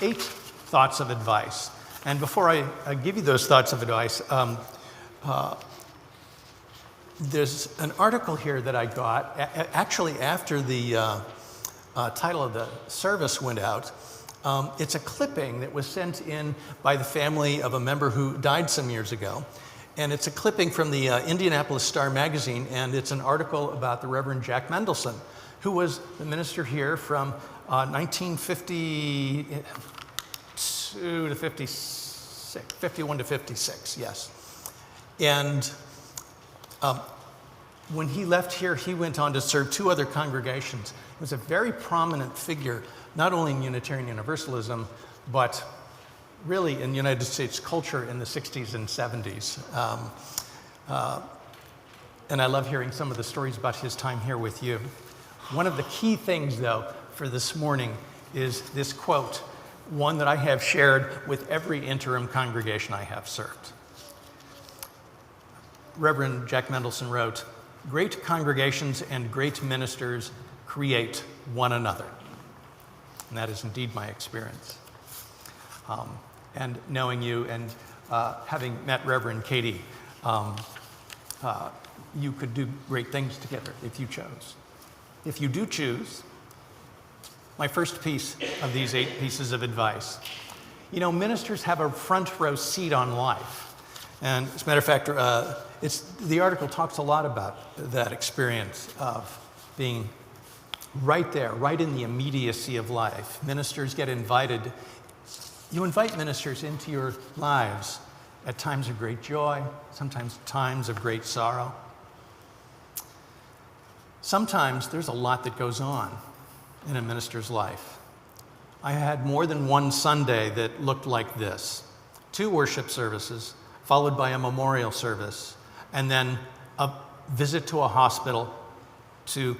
8 thoughts of advice. And before I give you those thoughts of advice, there's an article here that I got, actually after the title of the service went out. It's a clipping that was sent in by the family of a member who died some years ago. And it's a clipping from the Indianapolis Star magazine, and it's an article about the Reverend Jack Mendelsohn, who was the minister here from 1952 to 56, 51 to 56, yes. And when he left here, he went on to serve 2 other congregations. He was a very prominent figure, not only in Unitarian Universalism, but really in United States culture in the 60s and 70s. And I love hearing some of the stories about his time here with you. One of the key things, though, for this morning is this quote, one that I have shared with every interim congregation I have served. Reverend Jack Mendelsohn wrote, "Great congregations and great ministers create one another." And that is indeed my experience. And knowing you and having met Reverend Katie, you could do great things together if you chose. If you do choose, my first piece of these 8 pieces of advice. You know, ministers have a front row seat on life. And as a matter of fact, the article talks a lot about that experience of being right there, right in the immediacy of life. Ministers get invited. You invite ministers into your lives at times of great joy, sometimes times of great sorrow. Sometimes there's a lot that goes on in a minister's life. I had more than one Sunday that looked like this: 2 worship services, followed by a memorial service, and then a visit to a hospital to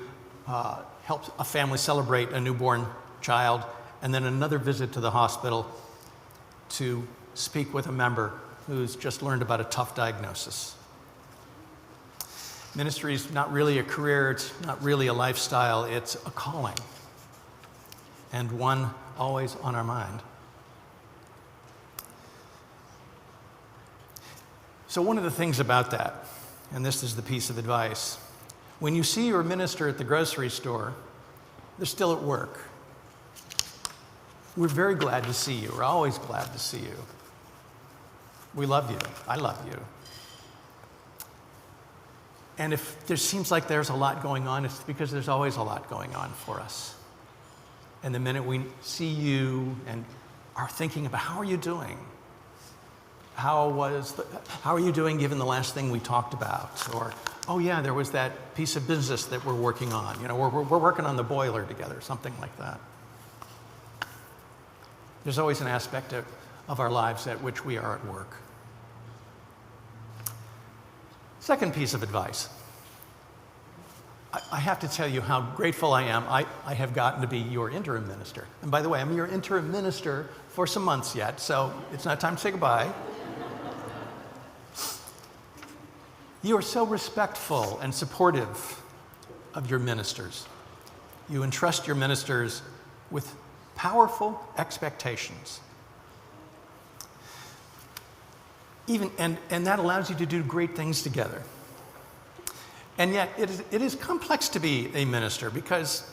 help a family celebrate a newborn child, and then another visit to the hospital to speak with a member who's just learned about a tough diagnosis. Ministry is not really a career, it's not really a lifestyle, it's a calling, and one always on our mind. So one of the things about that, and this is the piece of advice, when you see your minister at the grocery store, they're still at work. We're very glad to see you. We're always glad to see you. We love you. I love you. And if there seems like there's a lot going on, it's because there's always a lot going on for us. And the minute we see you and are thinking about how are you doing? How are you doing given the last thing we talked about? Or, oh yeah, there was that piece of business that we're working on. You know, we're working on the boiler together, something like that. There's always an aspect of our lives at which we are at work. Second piece of advice. I have to tell you how grateful I am. I have gotten to be your interim minister. And by the way, I'm your interim minister for some months yet, so it's not time to say goodbye. You are so respectful and supportive of your ministers. You entrust your ministers with powerful expectations. And that allows you to do great things together. And yet it is complex to be a minister because,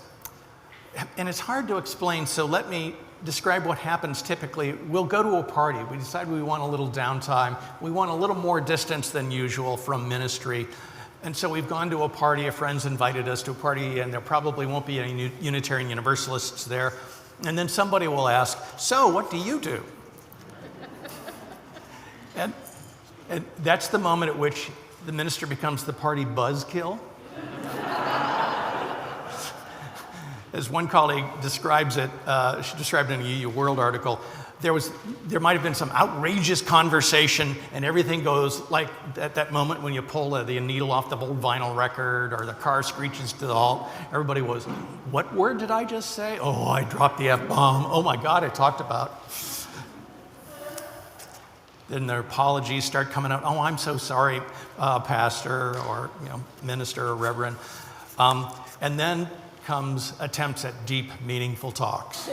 and it's hard to explain, so let me describe what happens typically. We'll go to a party. We decide we want a little downtime. We want a little more distance than usual from ministry. And so we've gone to a party. A friend's invited us to a party, and there probably won't be any Unitarian Universalists there. And then somebody will ask, so what do you do? and that's the moment at which the minister becomes the party buzzkill. As one colleague describes it, she described it in a UU World article, there might have been some outrageous conversation, and everything goes like at that moment when you pull the needle off the old vinyl record or the car screeches to the halt. Everybody was, what word did I just say? Oh, I dropped the F-bomb. Oh my God, I talked about. Then their apologies start coming out. Oh, I'm so sorry, pastor or minister or reverend. And then comes attempts at deep, meaningful talks.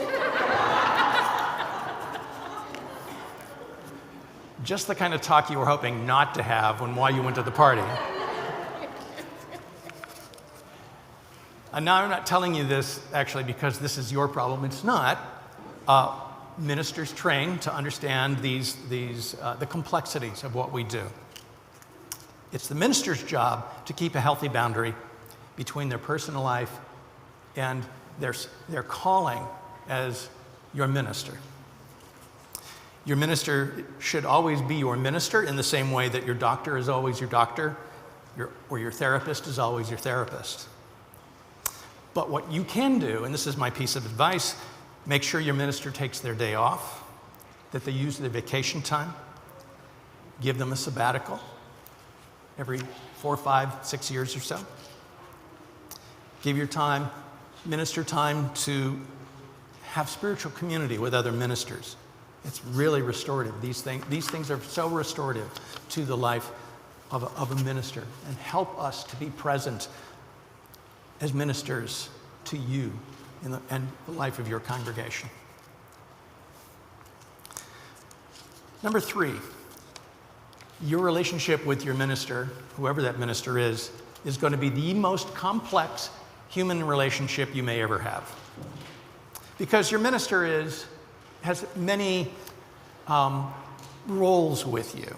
Just the kind of talk you were hoping not to have while you went to the party. And now I'm not telling you this actually because this is your problem. It's not. Ministers train to understand the complexities of what we do. It's the minister's job to keep a healthy boundary between their personal life and their calling as your minister. Your minister should always be your minister in the same way that your doctor is always your doctor, or your therapist is always your therapist. But what you can do, and this is my piece of advice, make sure your minister takes their day off, that they use their vacation time, give them a sabbatical every 4, 5, 6 years or so. Give your time, minister time to have spiritual community with other ministers. It's really restorative. These things are so restorative to the life of a minister and help us to be present as ministers to you and the life of your congregation. Number 3, your relationship with your minister, whoever that minister is going to be the most complex human relationship you may ever have. Because your minister has many roles with you.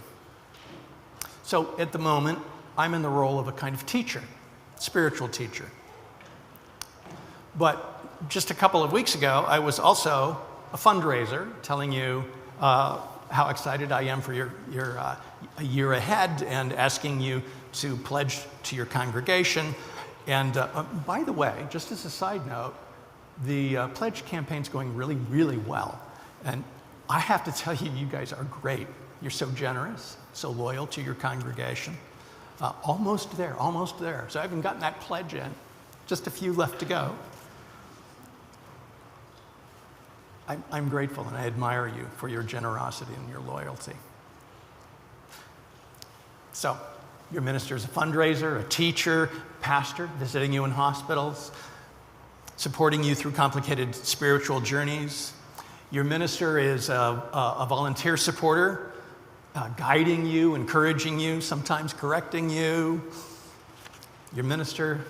So at the moment, I'm in the role of a kind of teacher, spiritual teacher. But just a couple of weeks ago, I was also a fundraiser, telling you how excited I am for your a year ahead and asking you to pledge to your congregation. And by the way, just as a side note, the pledge campaign's going really, really well. And I have to tell you, you guys are great. You're so generous, so loyal to your congregation. Almost there. So I haven't gotten that pledge in. Just a few left to go. I'm grateful and I admire you for your generosity and your loyalty. So, your minister is a fundraiser, a teacher, pastor, visiting you in hospitals, supporting you through complicated spiritual journeys. Your minister is a volunteer supporter, guiding you, encouraging you, sometimes correcting you. Your minister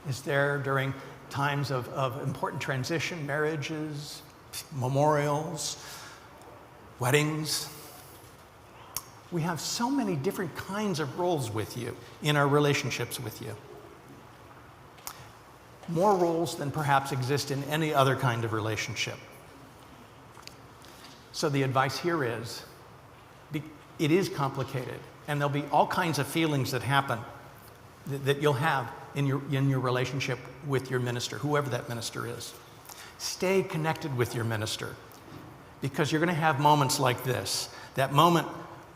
is there during times of important transition, marriages, memorials, weddings. We have so many different kinds of roles with you in our relationships with you. More roles than perhaps exist in any other kind of relationship. So the advice here is, it is complicated, and there'll be all kinds of feelings that happen that you'll have in your relationship with your minister, whoever that minister is. Stay connected with your minister, because you're going to have moments like this. That moment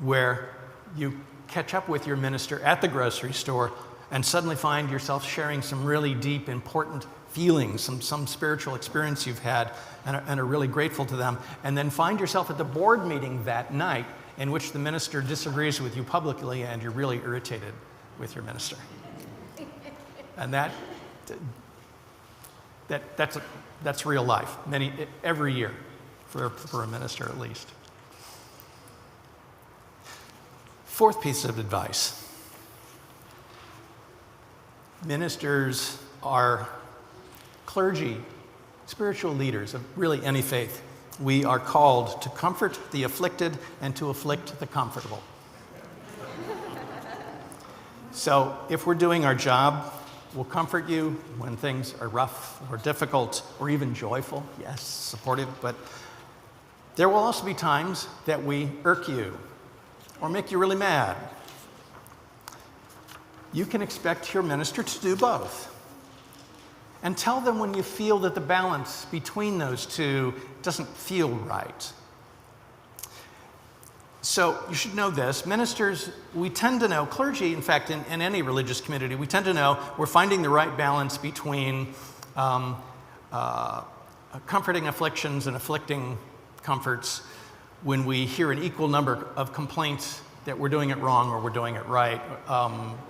where you catch up with your minister at the grocery store and suddenly find yourself sharing some really deep, important feelings, some spiritual experience you've had, and are really grateful to them, and then find yourself at the board meeting that night in which the minister disagrees with you publicly and you're really irritated with your minister. And that's real life, every year for a minister at least. Fourth piece of advice. Ministers are clergy, spiritual leaders of really any faith. We are called to comfort the afflicted and to afflict the comfortable. So if we're doing our job, we'll comfort you when things are rough or difficult or even joyful, yes, supportive, but there will also be times that we irk you or make you really mad. You can expect your minister to do both. And tell them when you feel that the balance between those two doesn't feel right. So you should know this. Ministers, we tend to know, clergy, in fact, in any religious community, we tend to know we're finding the right balance between comforting afflictions and afflicting comforts when we hear an equal number of complaints that we're doing it wrong or we're doing it right,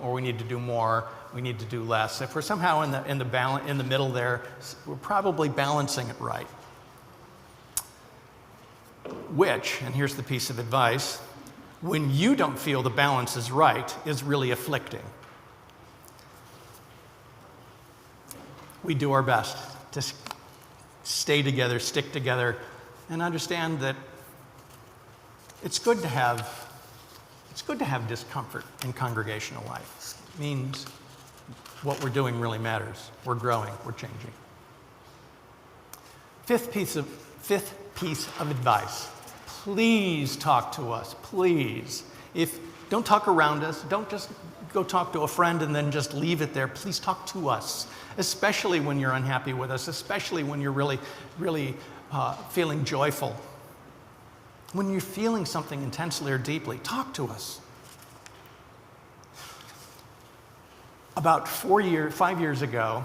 or we need to do more, we need to do less. If we're somehow in the middle there, we're probably balancing it right. Which, and here's the piece of advice, when you don't feel the balance is right, is really afflicting. We do our best to stay together, stick together, and understand that it's good to have discomfort in congregational life. It means what we're doing really matters. We're growing, we're changing. Fifth piece of advice. Please talk to us, please. Don't talk around us. Don't just go talk to a friend and then just leave it there. Please talk to us, especially when you're unhappy with us, especially when you're really feeling joyful. When you're feeling something intensely or deeply, talk to us. About 5 years ago,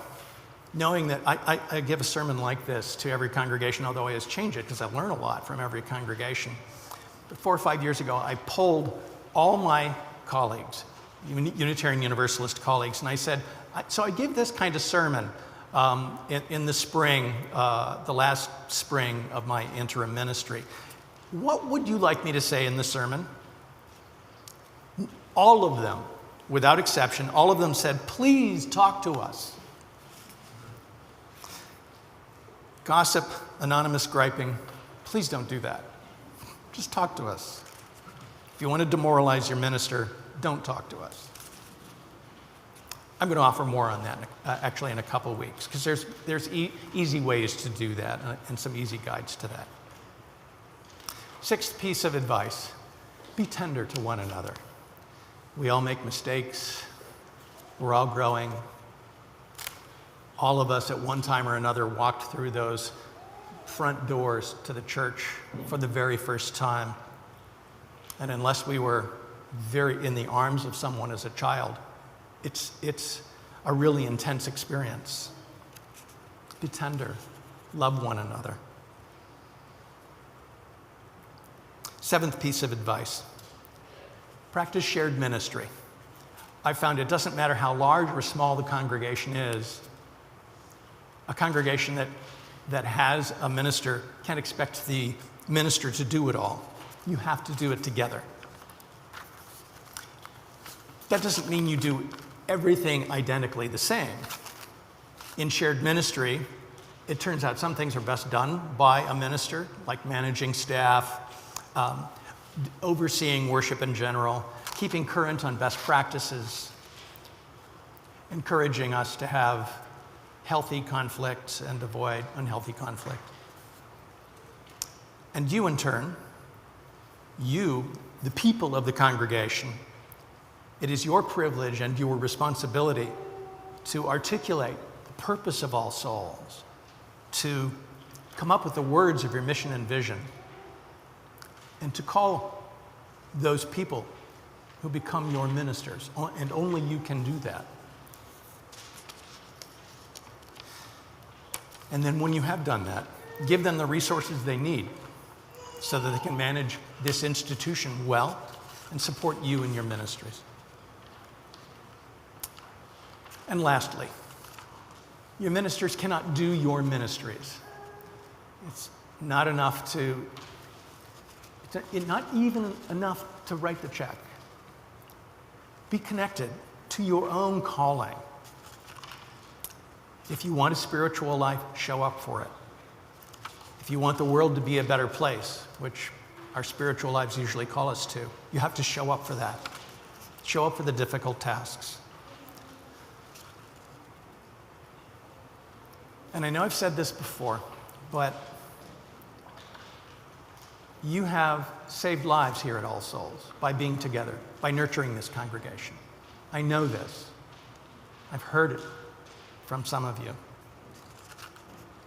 knowing that I give a sermon like this to every congregation, although I always change it because I learn a lot from every congregation. But 4 or 5 years ago, I polled all my colleagues, Unitarian Universalist colleagues, and I said, so I give this kind of sermon in the spring, the last spring of my interim ministry. What would you like me to say in the sermon? All of them, without exception, all of them said, please talk to us. Gossip, anonymous griping, please don't do that. Just talk to us. If you want to demoralize your minister, don't talk to us. I'm going to offer more on that actually in a couple of weeks, because there's easy ways to do that and some easy guides to that. Sixth piece of advice, be tender to one another. We all make mistakes. We're all growing. All of us at one time or another walked through those front doors to the church for the very first time. And unless we were very in the arms of someone as a child, it's a really intense experience. Be tender. Love one another. Seventh piece of advice, practice shared ministry. I found it doesn't matter how large or small the congregation is, a congregation that has a minister can't expect the minister to do it all. You have to do it together. That doesn't mean you do everything identically the same. In shared ministry, it turns out some things are best done by a minister, like managing staff, overseeing worship in general, keeping current on best practices, encouraging us to have healthy conflict and avoid unhealthy conflict. And you, in turn, the people of the congregation, it is your privilege and your responsibility to articulate the purpose of All Souls, to come up with the words of your mission and vision, and to call those people who become your ministers, and only you can do that. And then when you have done that, give them the resources they need so that they can manage this institution well and support you in your ministries. And lastly, your ministers cannot do your ministries. It's not even enough to write the check. Be connected to your own calling. If you want a spiritual life, show up for it. If you want the world to be a better place, which our spiritual lives usually call us to, you have to show up for that. Show up for the difficult tasks. And I know I've said this before, but you have saved lives here at All Souls by being together, by nurturing this congregation. I know this. I've heard it from some of you.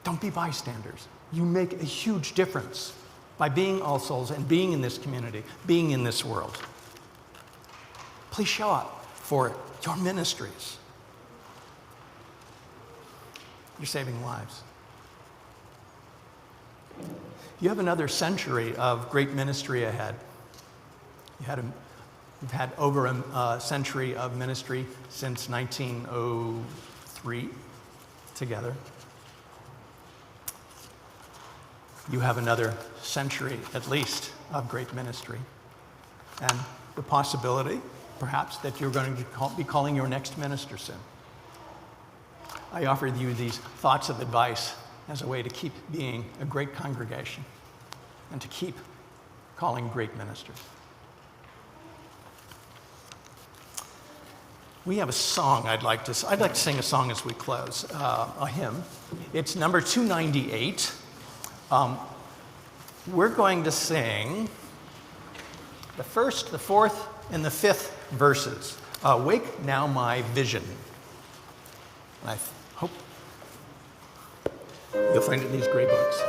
Don't be bystanders. You make a huge difference by being All Souls and being in this community, being in this world. Please show up for your ministries. You're saving lives. You have another century of great ministry ahead. You've had over a century of ministry since 1903 together. You have another century, at least, of great ministry. And the possibility, perhaps, that you're going to be calling your next minister soon. I offer you these thoughts of advice as a way to keep being a great congregation and to keep calling great ministers. We have a song I'd like to sing a song as we close, a hymn. It's number 298. We're going to sing the first, the fourth, and the fifth verses. Wake now my vision. I hope you'll find it in these gray books.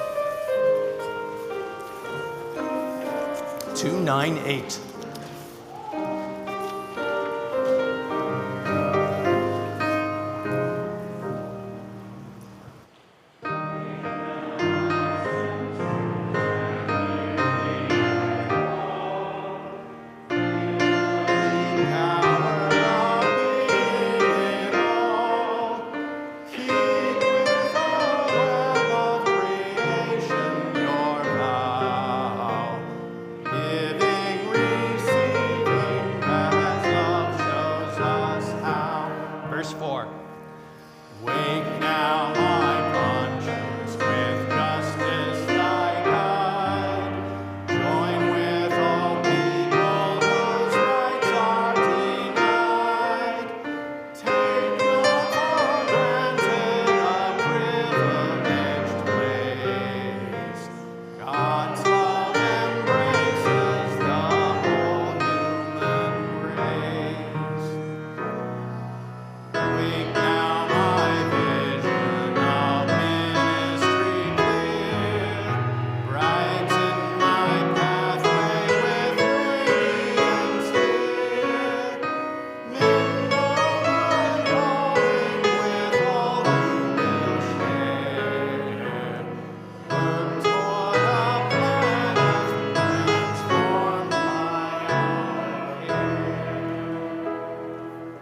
298. Verse 4. Wake now my conscience with justice thy guide. Join with all people whose rights are denied. Take not for granted a privileged place. God's love embraces the whole human race. Wake now my vision of ministry clear. Brighten my pathway with radiance dear. Mingle my calling with all who will share. Work toward a plan of transform my own care.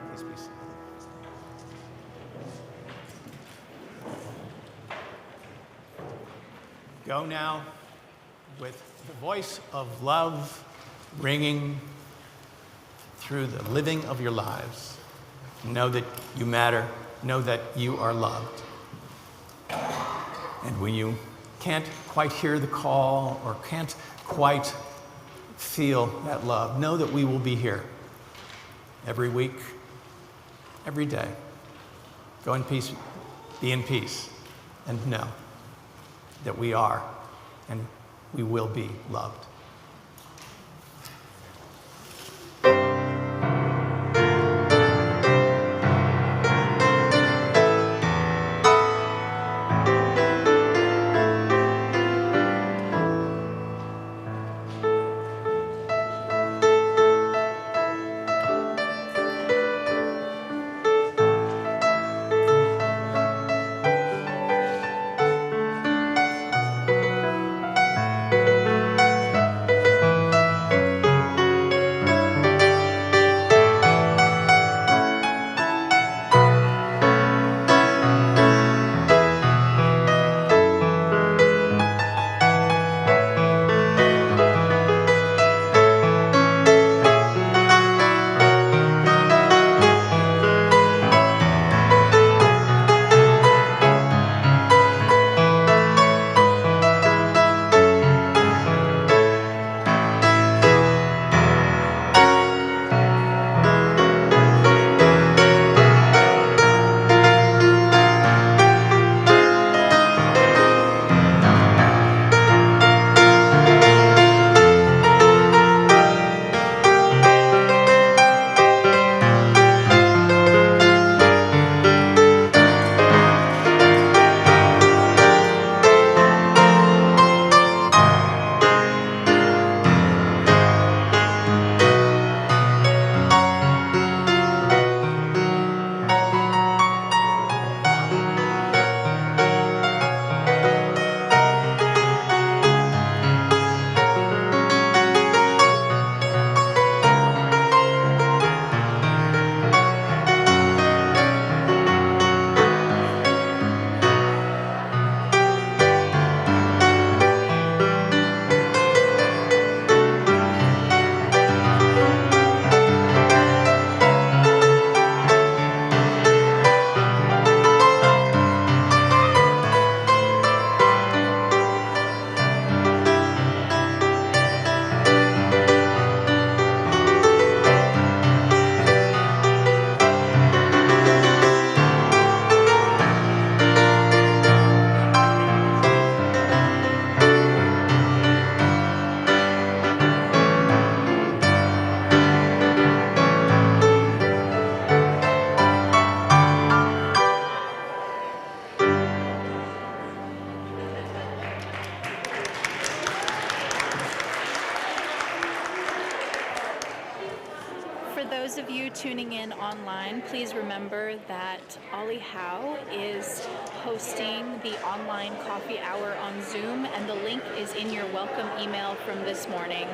Please be seated. Go now with the voice of love ringing through the living of your lives. Know that you matter. Know that you are loved. And when you can't quite hear the call or can't quite feel that love, know that we will be here every week, every day. Go in peace, be in peace, and know that we are and we will be loved. those of you tuning in online, please remember that Ollie Howe is hosting the online coffee hour on Zoom, and the link is in your welcome email from this morning.